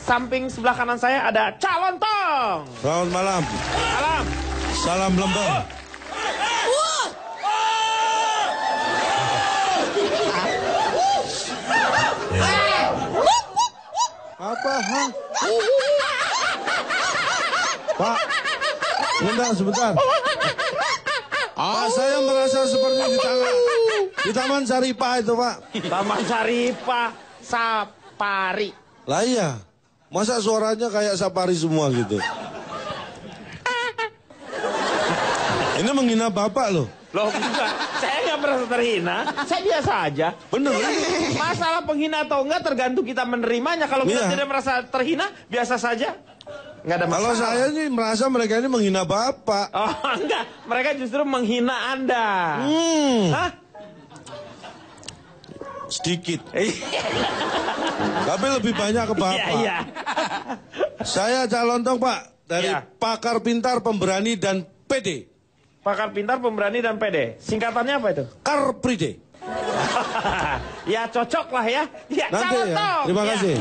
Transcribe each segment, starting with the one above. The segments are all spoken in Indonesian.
samping sebelah kanan saya ada Cak Lontong. Selamat malam. Malam. Salam Lembang. Apa? Hah? Pak, sebentar. Pak, saya merasa seperti di Taman Saripa itu, Pak. Taman Saripa, Sapari. Lah iya, masa suaranya kayak Sapari semua gitu? Ini menghina Bapak loh. Loh enggak, saya nggak merasa terhina, saya biasa aja. Bener. Masalah penghina atau enggak tergantung kita menerimanya. Kalau kita tidak merasa terhina, biasa saja. Nggak ada masalah. Kalau saya sih merasa mereka ini menghina Bapak. Oh enggak, mereka justru menghina Anda. Hah? Sedikit. Tapi lebih banyak ke Bapak. Iya. Saya Cak Lontong, Pak. Dari Iya. Pakar Pintar, Pemberani, dan PD. Pakar Pintar, Pemberani, dan PD. Singkatannya apa itu? Car Free Day. Ya cocok lah ya. Ya Nanti Cak Lontong. ya. Terima kasih.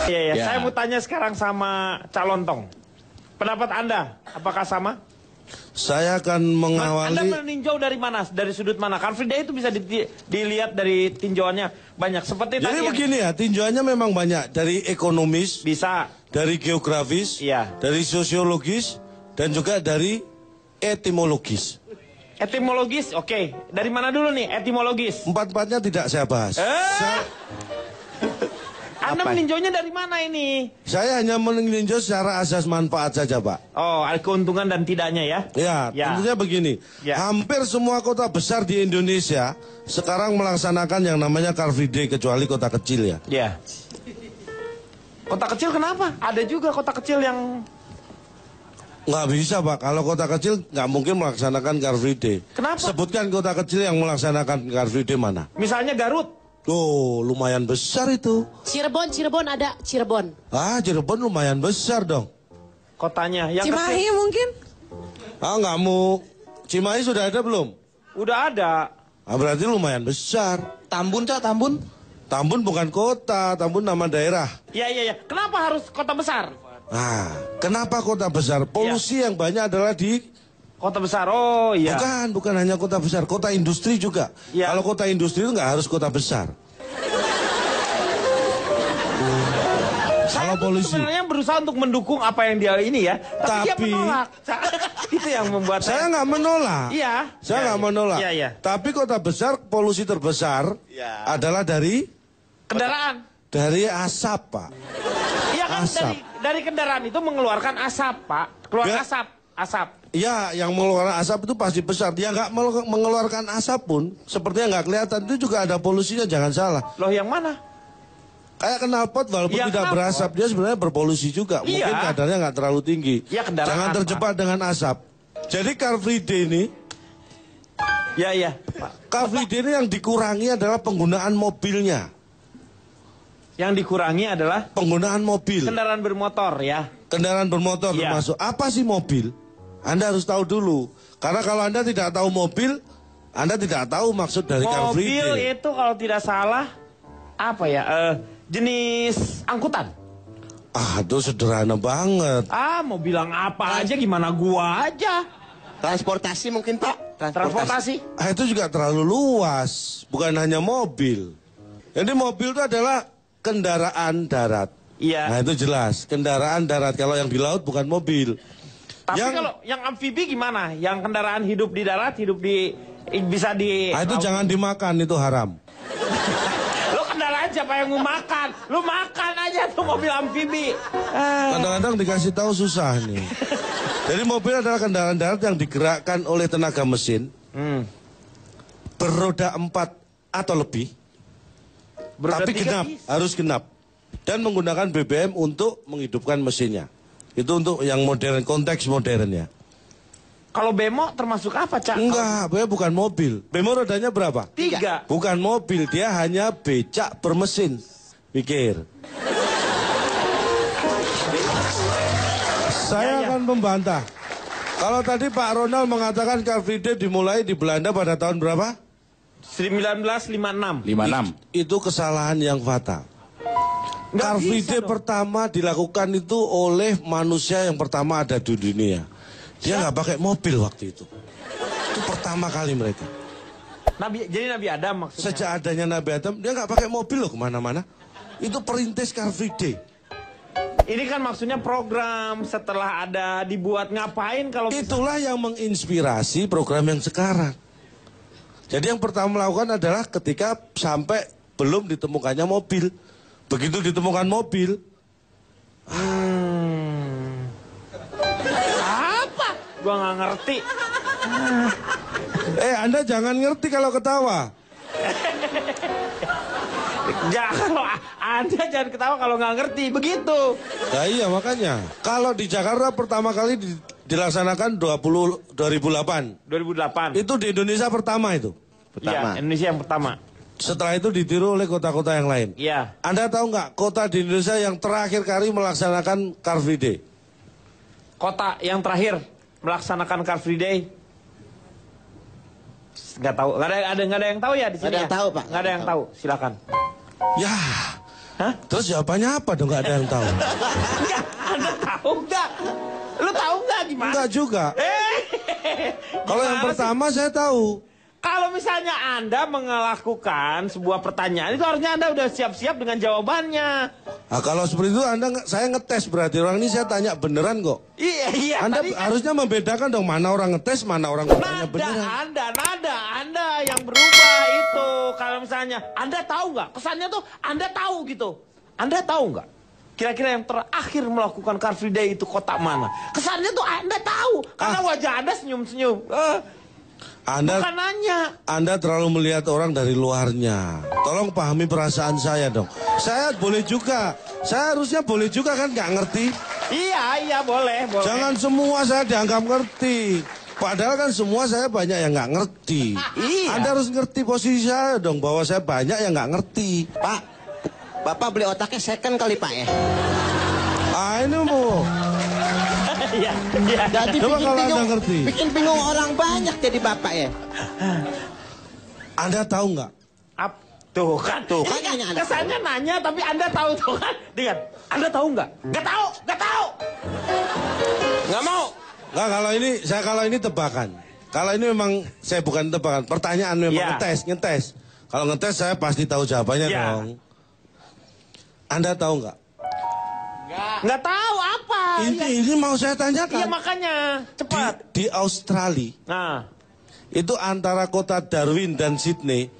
Iya. Ya. Saya mau tanya sekarang sama Cak Lontong. Pendapat Anda, apakah sama? Saya akan Anda mengawali. meninjau dari mana? Dari sudut mana? Car Free Day itu bisa dilihat dari tinjauannya banyak. Seperti Jadi tadi begini ya, tinjauannya memang banyak. Dari ekonomis, bisa. dari geografis, Iya. dari sosiologis, dan juga dari etimologis. Etimologis, oke. Dari mana dulu nih etimologis? Empat-empatnya tidak saya bahas. Anda meninjaunya dari mana ini? Saya hanya meninjau secara asas manfaat saja, Pak. Oh, ada keuntungan dan tidaknya ya? Ya, Ya. tentunya begini. Ya. Hampir semua kota besar di Indonesia sekarang melaksanakan yang namanya Car Free Day, kecuali kota kecil ya. Ya. Kota kecil kenapa? Ada juga kota kecil yang... Nggak bisa, Pak. Kalau kota kecil nggak mungkin melaksanakan Car Free Day. Kenapa? Sebutkan kota kecil yang melaksanakan Car Free Day mana? Misalnya Garut. Oh, lumayan besar itu. Cirebon ada Cirebon. Ah, Cirebon lumayan besar dong. Kotanya. Yang Cimahi kecil. mungkin? Ah, nggak mau. Cimahi sudah ada belum? Udah ada. Ah, berarti lumayan besar. Tambun, Cak, Tambun. Tambun bukan kota, Tambun nama daerah. Iya. Kenapa harus kota besar? Ah, kenapa kota besar? Polusi yang banyak adalah di... Kota besar, oh iya. Bukan hanya kota besar, kota industri juga. Ya. Kalau kota industri itu nggak harus kota besar. Saya Kalau tuh polisi. sebenarnya berusaha untuk mendukung apa yang dia ini ya. Tapi dia Tapi- menolak. Itu yang membuat Saya nggak menolak. Iya. Saya nggak menolak. Iya. Tapi kota besar, polusi terbesar adalah dari Kendaraan. asap, Pak. Iya kan Asap. dari kendaraan itu mengeluarkan asap, Pak. Keluar Ya. asap. Ya, yang mengeluarkan asap itu pasti besar. Dia nggak mengeluarkan asap pun, sepertinya nggak kelihatan. Itu juga ada polusinya, jangan salah. Loh yang mana? Kayak knalpot walaupun Ya, tidak knalpot. berasap, dia sebenarnya berpolusi juga. Iya. Mungkin kadarnya nggak terlalu tinggi. Ya, kendaraan, Jangan terjebak dengan asap. Jadi Car Free Day ini, Iya. Car Free Day ini yang dikurangi adalah penggunaan mobilnya. Yang dikurangi adalah Penggunaan mobil. kendaraan bermotor ya. Kendaraan bermotor Iya. termasuk. Apa sih mobil? Anda harus tahu dulu. Karena kalau Anda tidak tahu mobil, Anda tidak tahu maksud dari Car Free Mobil Day. itu kalau tidak salah apa ya? Jenis angkutan. Ah, itu sederhana banget. Ah, mau bilang apa aja gimana gua aja. Transportasi mungkin, Pak. Transportasi. Ah, itu juga terlalu luas. Bukan hanya mobil. Jadi mobil itu adalah kendaraan darat. Iya. Nah, itu jelas. Kendaraan darat. Kalau yang di laut bukan mobil. Tapi yang- kalau yang amfibi gimana? Yang kendaraan hidup di darat, bisa di Ah, itu laut. jangan dimakan, itu haram. Lo kendaraan siapa yang mau makan? Lo makan aja tuh mobil amfibi. Kadang-kadang dikasih tahu susah nih. Jadi mobil adalah kendaraan darat yang digerakkan oleh tenaga mesin. Beroda 4 atau lebih. Beroda Tapi 3 genap, bisa. harus genap. Dan menggunakan BBM untuk menghidupkan mesinnya. Itu untuk yang modern, konteks modern ya. Kalau bemo termasuk apa, Cak? Enggak, BBM bukan mobil. BBM rodanya berapa? 3. Bukan mobil, dia hanya becak bermesin. Pikir. Saya akan membantah. Kalau tadi Pak Ronald mengatakan Car Free Day dimulai di Belanda pada tahun berapa? 1956. 56. Itu kesalahan yang fatal. Car Free bisa Day dong. pertama dilakukan itu oleh manusia yang pertama ada di dunia. Dia nggak pakai mobil waktu itu. Itu pertama kali mereka. Jadi Nabi Adam maksudnya. Sejak adanya Nabi Adam, dia nggak pakai mobil loh kemana-mana. Itu perintis Car Free Day. Ini kan maksudnya program setelah ada dibuat ngapain kalau Itulah yang menginspirasi program yang sekarang. Jadi yang pertama melakukan adalah ketika sampai belum ditemukannya mobil. Begitu ditemukan mobil, apa? Gua nggak ngerti. Anda jangan ngerti kalau ketawa. Kalau Anda jangan ketawa kalau nggak ngerti begitu. Ya iya makanya. Kalau di Jakarta pertama kali dilaksanakan 2008. 2008. Itu di Indonesia pertama itu. Iya, Indonesia yang pertama. Setelah itu ditiru oleh kota-kota yang lain. Iya. Anda tahu nggak kota di Indonesia yang terakhir kali melaksanakan Car Free Day? Kota yang terakhir melaksanakan Car Free Day. Nggak tahu. Nggak ada yang tahu ya di sini. Nggak ada yang tahu, Pak. Nggak ada yang tahu. Silakan. Ya. Hah? Terus jawabannya apa dong? Nggak ada yang tahu. Enggak. Anda tahu nggak? Lu tahu nggak gimana? Enggak juga. Kalau yang pertama saya tahu. Kalau misalnya Anda melakukan sebuah pertanyaan, itu harusnya Anda udah siap-siap dengan jawabannya. Nah, kalau seperti itu saya ngetes berarti orang ini saya tanya beneran kok. Iya. Anda tadi kan harusnya membedakan dong mana orang ngetes, mana orang bertanya beneran. Anda yang berubah itu. Kalau misalnya Anda tahu nggak? Kesannya tuh Anda tahu gitu. Anda tahu nggak? Kira-kira yang terakhir melakukan Car Free Day itu kota mana? Kesannya tuh Anda tahu. Karena wajah Anda senyum-senyum. Bukan nanya. Anda terlalu melihat orang dari luarnya. Tolong pahami perasaan saya dong. Saya boleh juga. Saya harusnya boleh juga kan nggak ngerti. Iya, boleh. Jangan semua saya dianggap ngerti. Padahal kan semua saya banyak yang nggak ngerti. Iya. Anda harus ngerti posisi saya dong. Bahwa saya banyak yang nggak ngerti. Pak, Bapak beli otaknya second kali Pak ya? Ini mau. Iya. Jadi Coba kalau Anda ngerti. bikin bingung orang banyak jadi Bapak ya? Anda tahu nggak? Tuh kan. Kan Ini nanya Anda. kesannya nanya tapi Anda tahu tuh kan. Lihat, Anda tahu nggak? Nggak tahu. Nggak mau. Nggak, kalau ini tebakan. Kalau ini memang saya bukan tebakan. Pertanyaan memang Iya. ngetes. Kalau ngetes saya pasti tahu jawabannya Iya. dong. Anda tahu nggak? Nggak tahu apa. Ini mau saya Iya tanyakan. makanya cepat. Di Australia Nah, itu antara kota Darwin dan Sydney,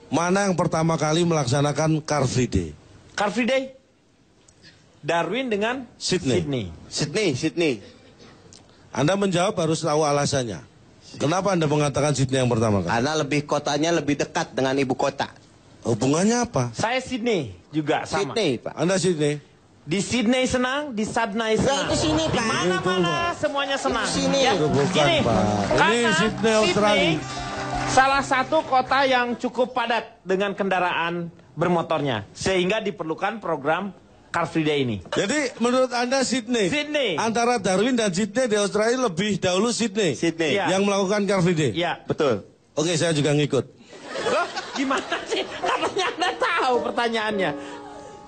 mana yang pertama kali melaksanakan Car Free Day? Car Free Day. Darwin dengan Sydney. Sydney. Anda menjawab harus tahu alasannya. Kenapa Anda mengatakan Sydney yang pertama kali? Karena kotanya lebih dekat dengan ibu kota. Hubungannya apa? Saya Sydney juga sama. Sydney Pak. Anda Sydney? Di Sydney senang, di Sydney senang. Itu sini, Di Pak. mana-mana semuanya senang. Itu sini. Ya, Itu bukan, gini, Pak. karena Ini Sydney, Australia. salah satu kota yang cukup padat dengan kendaraan bermotornya. Sehingga diperlukan program Car Free Day ini. Jadi menurut Anda Sydney? Sydney. Antara Darwin dan Sydney di Australia lebih dahulu Sydney. Sydney. Iya. Yang melakukan Car Free Day. Iya. Betul. Oke, saya juga ngikut. Loh, gimana sih? Katanya Anda tahu pertanyaannya.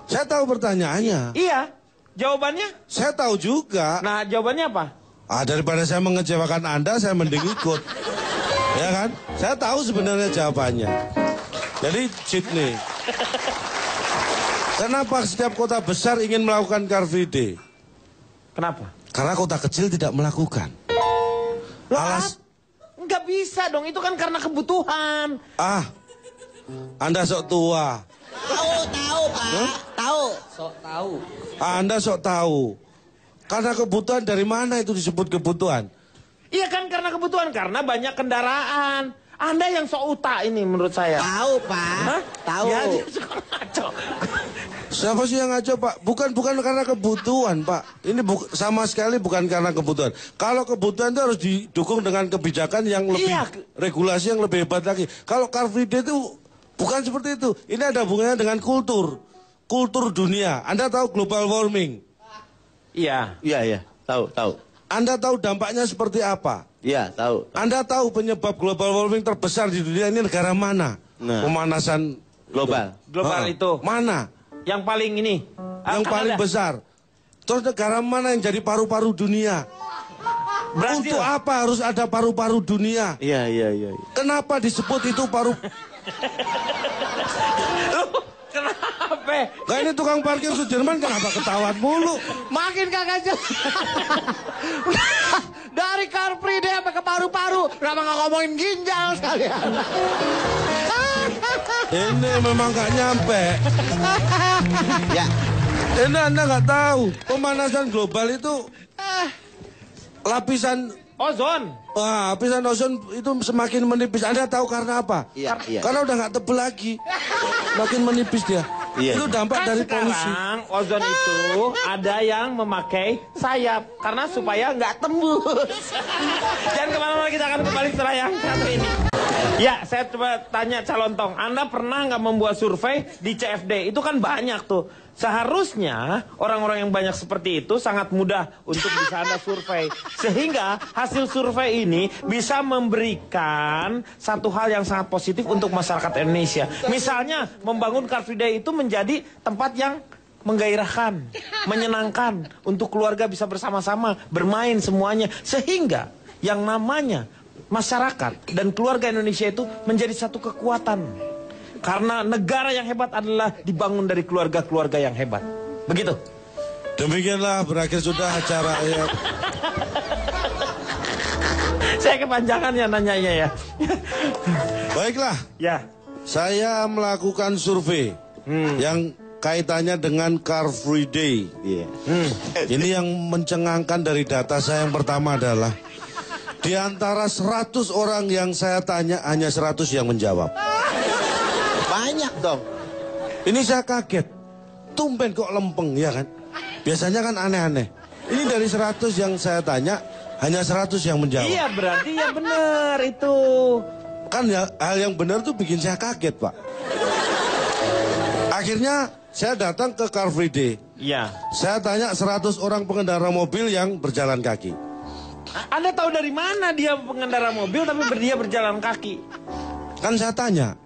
Saya tahu pertanyaannya. Iya. Jawabannya? Saya tahu juga. Nah, jawabannya apa? Daripada saya mengecewakan Anda, saya mending ikut. Ya kan? Saya tahu sebenarnya jawabannya. Jadi Sydney. Kenapa setiap kota besar ingin melakukan Car Free Day? Kenapa? Karena kota kecil tidak melakukan. Nggak bisa dong, itu kan karena kebutuhan. Anda sok tua. Tahu Pak. Tahu. Anda sok tahu. Karena kebutuhan dari mana itu disebut kebutuhan? Iya kan karena kebutuhan, karena banyak kendaraan. Anda yang sok uta ini menurut saya. Tahu Pak. Hah? Tahu. Ya, dia suka ngaco. Siapa sih yang ngaco, Pak? Bukan karena kebutuhan, Pak. Ini sama sekali bukan karena kebutuhan. Kalau kebutuhan itu harus didukung dengan kebijakan yang lebih, regulasi yang lebih hebat lagi. Kalau Car Free Day itu bukan seperti itu. Ini ada hubungannya dengan kultur dunia. Anda tahu global warming? Iya. Iya. Tahu. Anda tahu dampaknya seperti apa? Iya, tahu. Anda tahu penyebab global warming terbesar di dunia ini negara mana? Nah. Pemanasan Global. Global itu. Mana? Yang paling ini, yang paling Kanada. besar. Terus negara mana yang jadi paru-paru dunia? Brasil. Untuk apa harus ada paru-paru dunia? Iya, iya, iya. Kenapa disebut itu paru? Kenapa? Nah ini tukang parkir Sudirman kenapa ketahuan mulu? Makin kagak jelas. Dari Car Free Day sampai ke paru-paru. Kenapa nggak ngomongin ginjal sekalian? Ini memang gak nyampe. Ya. Ini Anda nggak tahu pemanasan global itu lapisan Ozon. lapisan ozon itu semakin menipis. Anda tahu karena apa? Iya, iya. Karena udah nggak tebel lagi, makin menipis dia. Iya. Itu dampak Kan dari polusi. sekarang ozon itu ada yang memakai sayap karena supaya nggak tembus. Jangan kemana-mana, kita akan kembali setelah yang satu ini. Ya, saya coba tanya calon tong, Anda pernah nggak membuat survei di CFD? Itu kan banyak tuh. Seharusnya orang-orang yang banyak seperti itu sangat mudah untuk bisa Anda survei. Sehingga hasil survei ini bisa memberikan satu hal yang sangat positif untuk masyarakat Indonesia. Misalnya, membangun Car Free Day itu menjadi tempat yang menggairahkan, menyenangkan, untuk keluarga bisa bersama-sama, bermain semuanya. Sehingga yang namanya masyarakat dan keluarga Indonesia itu menjadi satu kekuatan. Karena negara yang hebat adalah dibangun dari keluarga-keluarga yang hebat. Begitu. Demikianlah berakhir sudah acara ya. Saya kepanjangan ya nanyanya ya. Baiklah, Ya. saya melakukan survei yang kaitannya dengan Car Free Day. Iya. Ini yang mencengangkan dari data saya yang pertama adalah di antara 100 orang yang saya tanya hanya 100 yang menjawab. Banyak dong. Ini saya kaget. Tumben kok lempeng ya kan? Biasanya kan aneh-aneh. Ini dari 100 yang saya tanya hanya 100 yang menjawab. Iya, berarti ya benar itu. Kan ya, hal yang benar tuh bikin saya kaget, Pak. Akhirnya saya datang ke Car Free Day. Iya. Saya tanya 100 orang pengendara mobil yang berjalan kaki. Anda tahu dari mana dia pengendara mobil tapi dia berjalan kaki? Kan saya tanya.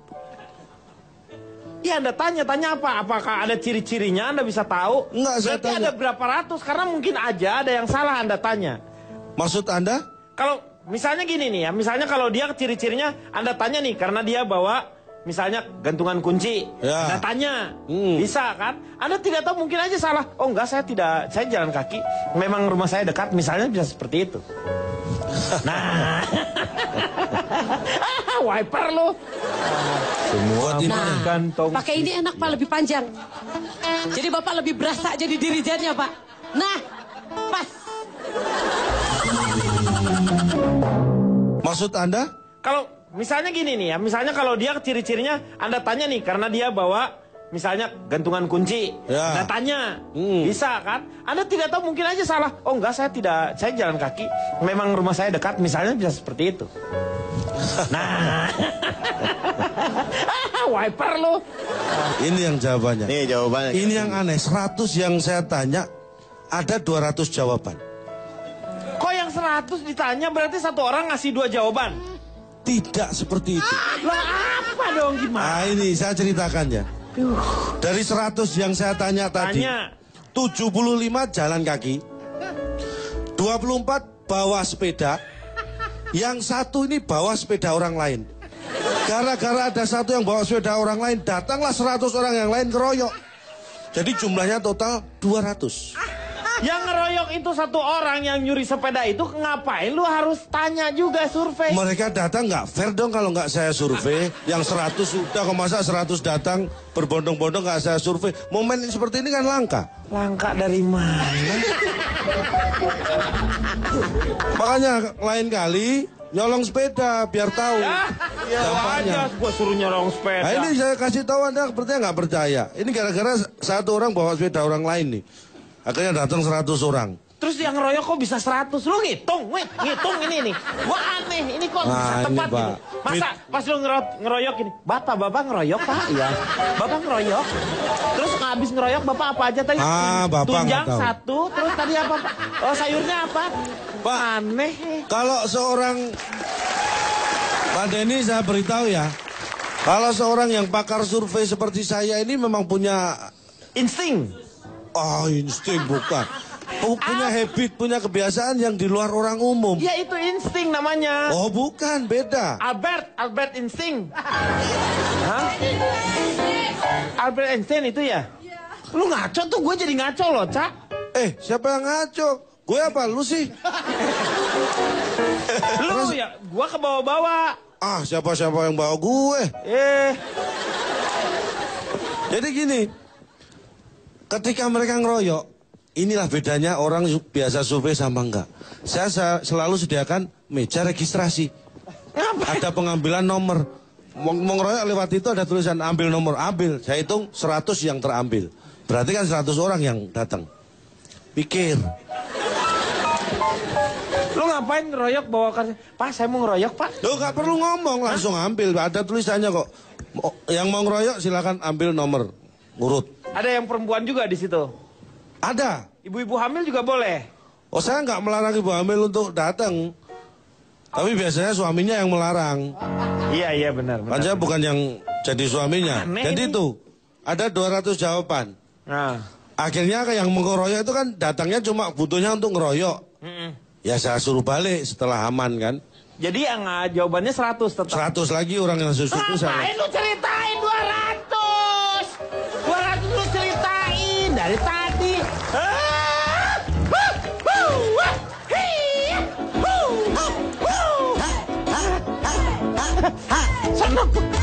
Iya, Anda tanya apa? Apakah ada ciri-cirinya Anda bisa tahu? Enggak, saya Berarti tanya. ada berapa ratus? Karena mungkin aja ada yang salah Anda tanya. Maksud Anda? Kalau misalnya gini nih ya, misalnya kalau dia ciri-cirinya Anda tanya nih karena dia bawa misalnya gantungan kunci. Ya. Anda tanya, bisa kan? Anda tidak tahu, mungkin aja salah. Oh enggak, saya tidak, saya jalan kaki. Memang rumah saya dekat, misalnya bisa seperti itu. Nah, wiper lo. Semua Nah, kantong. pakai ini enak Pak, lebih panjang. Jadi Bapak lebih berasa jadi dirijennya Pak. Nah, pas. Maksud Anda? Kalau misalnya gini nih ya, misalnya kalau dia ciri-cirinya Anda tanya nih karena dia bawa misalnya gantungan kunci. Ya. Anda tanya, bisa kan? Anda tidak tahu, mungkin aja salah. Oh enggak, saya tidak, saya jalan kaki. Memang rumah saya dekat, misalnya bisa seperti itu. Nah, wiper lo. Ini yang jawabannya. Nih jawabannya. Ini yang aneh, 100 yang saya tanya ada 200 jawaban. Kok yang 100 ditanya berarti satu orang ngasih 2 jawaban? Tidak seperti itu. Lah apa dong, gimana? Nah ini saya ceritakan ya. Dari 100 yang saya tanya tadi, Tanya. 75 jalan kaki, 24 bawa sepeda, yang satu ini bawa sepeda orang lain. Gara-gara ada satu yang bawa sepeda orang lain, datanglah 100 orang yang lain keroyok. Jadi jumlahnya total 200. Yang ngeroyok itu satu orang yang nyuri sepeda itu, ngapain lu harus tanya juga survei? Mereka datang nggak fair dong kalau nggak saya survei. Yang 100 sudah, kok masa 100 datang berbondong-bondong nggak saya survei. Momen seperti ini kan langka. Langka dari mana? Makanya lain kali nyolong sepeda biar tahu Ya dampaknya. aja gua suruh nyolong sepeda. Nah ini saya kasih tahu Anda percaya nggak percaya. Ini gara-gara satu orang bawa sepeda orang lain nih. Akhirnya datang 100 orang. Terus yang ngeroyok kok bisa 100? Lu ngitung, ngitung ini nih. Gua aneh, ini kok bisa Nah, ini, tepat Pak. gitu. Masa pas lu ngeroyok ini, Bapak ngeroyok, Pak? Iya. Bapak ngeroyok. Terus habis ngeroyok Bapak apa aja tadi? Bapak Tunjang nggak tahu. 1, terus tadi apa, Pak? Oh, sayurnya apa? Pak. Aneh. Kalau seorang Pak Denny saya beritahu ya. Kalau seorang yang pakar survei seperti saya ini memang punya Insting. Oh, insting bukan. Punya habit, punya kebiasaan yang di luar orang umum. Ya itu insting namanya. Oh, bukan, beda. Albert insting. Hah? Albert Einstein itu ya? Lu ngaco tuh, gue jadi ngaco loh, Cak. Siapa yang ngaco? Gue apa, lu sih? Lu ya, gue ke bawah-bawah. Siapa-siapa yang bawa gue? Jadi gini, ketika mereka ngeroyok, inilah bedanya orang biasa survei sama enggak. Saya selalu sediakan meja registrasi. Ada pengambilan nomor. Mau ngeroyok lewat itu ada tulisan ambil nomor, ambil. Saya hitung 100 yang terambil. Berarti kan 100 orang yang datang. Pikir. Lu ngapain ngeroyok bawa kartu? Pak, saya mau ngeroyok, Pak. Lu gak perlu ngomong, langsung ambil. Ada tulisannya kok. Yang mau ngeroyok silakan ambil nomor urut. Ada yang perempuan juga di situ? Ada. Ibu-ibu hamil juga boleh? Oh, saya nggak melarang ibu hamil untuk datang. Tapi biasanya suaminya yang melarang. Iya, benar. Kan saya bukan yang jadi suaminya. Aneh Jadi ini. tuh, ada 200 jawaban. Nah. Akhirnya yang ngeroyok itu kan datangnya cuma butuhnya untuk ngeroyok. Ya saya suruh balik setelah aman kan. Jadi yang jawabannya 100 tetap. 100 lagi orang yang susu Ngapain saya. lu ceritain 200? 200 lu ceritain dari tadi.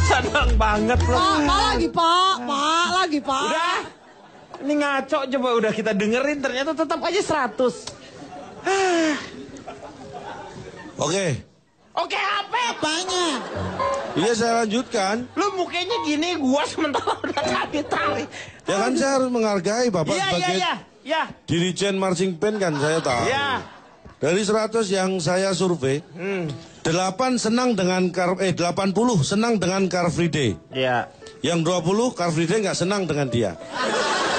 Senang banget loh. Pak lagi, Pak. Udah. Ini ngaco coba udah kita dengerin ternyata tetap aja 100. Oke. Oke, apa? Apanya? Iya saya lanjutkan. Lu mukanya gini, gua sementara udah tarik-tarik. Ya kan saya harus menghargai Bapak sebagai Iya. Dirijen marching band kan saya tahu. Iya. Dari 100 yang saya survei, 80 senang dengan senang dengan Car Free Day. Iya. Yang 20 Car Free Day nggak senang dengan dia.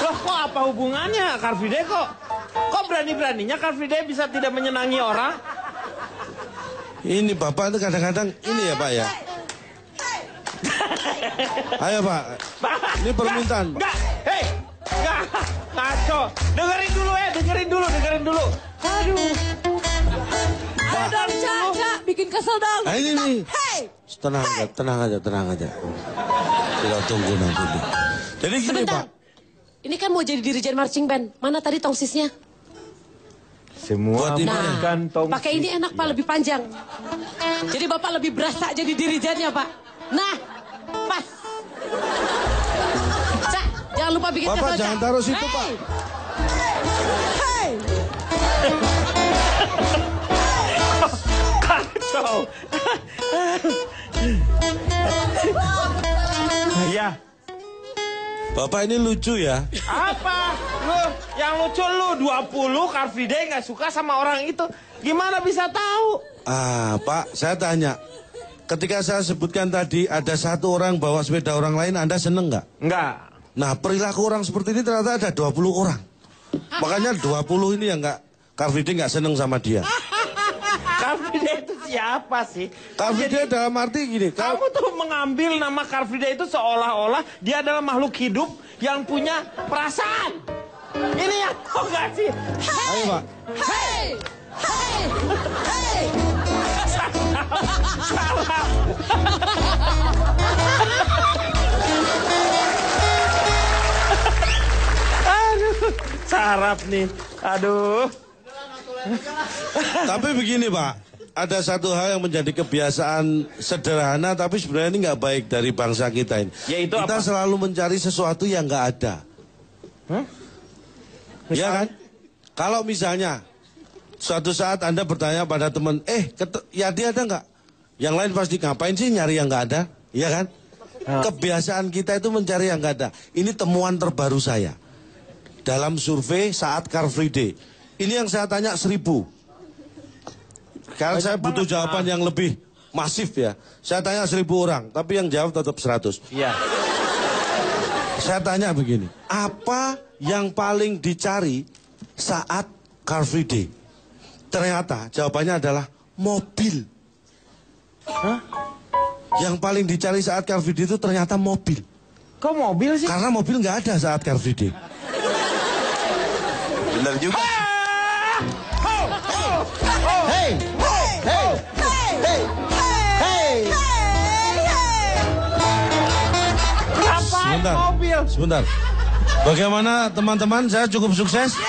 Loh, kok apa hubungannya Car Free Day kok? Kok berani-beraninya Car Free Day bisa tidak menyenangi orang? Ini Bapak itu kadang-kadang ini ya Pak ya. Ayo Pak, ini permintaan Pak. Enggak, ngaco. Dengerin dulu. Aduh. Ayo dong, Cak, bikin kesel dong. Nah, ini nih. Hey! Tenang aja. Kita tunggu nanti. Jadi gini Sebentar. Pak. Ini kan mau jadi dirijen marching band. Mana tadi tongsisnya? Semua Buat ini makan tong. Pakai ini enak, Pak, lebih panjang. Jadi Bapak lebih berasa jadi dirijennya, Pak. Nah, pas. Cak, jangan lupa bikin Bapak kesel, Cak. jangan taruh situ, Pak. Hey! Kacau. Iya. Bapak ini lucu ya. Apa? Lu yang lucu lu 20 Car Free Day nggak suka sama orang itu. Gimana bisa tahu? Pak, saya tanya. Ketika saya sebutkan tadi ada satu orang bawa sepeda orang lain, Anda seneng nggak? Enggak. Nah, perilaku orang seperti ini ternyata ada 20 orang. Makanya 20 ini yang nggak Car Free Day nggak seneng sama dia. Car Free Day itu siapa sih? Car Free Day dalam arti gini. Kamu tuh mengambil nama Car Free Day itu seolah-olah dia adalah makhluk hidup yang punya perasaan. Ini yang tau gak sih? Ayo Pak. Hey! Hey! Hey! Salah. Aduh, sarap nih. Aduh. Tapi begini Pak, ada satu hal yang menjadi kebiasaan sederhana tapi sebenarnya ini nggak baik dari bangsa kita ini. Yaitu kita apa? selalu mencari sesuatu yang nggak ada. Ya kan? Kalau misalnya suatu saat Anda bertanya pada teman, Yadi ada nggak? Yang lain pasti ngapain sih nyari yang nggak ada? Iya kan? Kebiasaan kita itu mencari yang nggak ada. Ini temuan terbaru saya dalam survei saat Car Free Day. Ini yang saya tanya 1000. Karena saya butuh jawaban yang lebih masif ya. Saya tanya 1000 orang, tapi yang jawab tetap 100. Iya. Saya tanya begini, apa yang paling dicari saat Car Free Day? Ternyata jawabannya adalah mobil. Hah? Yang paling dicari saat Car Free Day itu ternyata mobil. Kok mobil sih? Karena mobil nggak ada saat Car Free Day. Benar juga. Hey, hey, hey, hey. Ngapain mobil? Sebentar. Bagaimana teman-teman? Saya cukup sukses.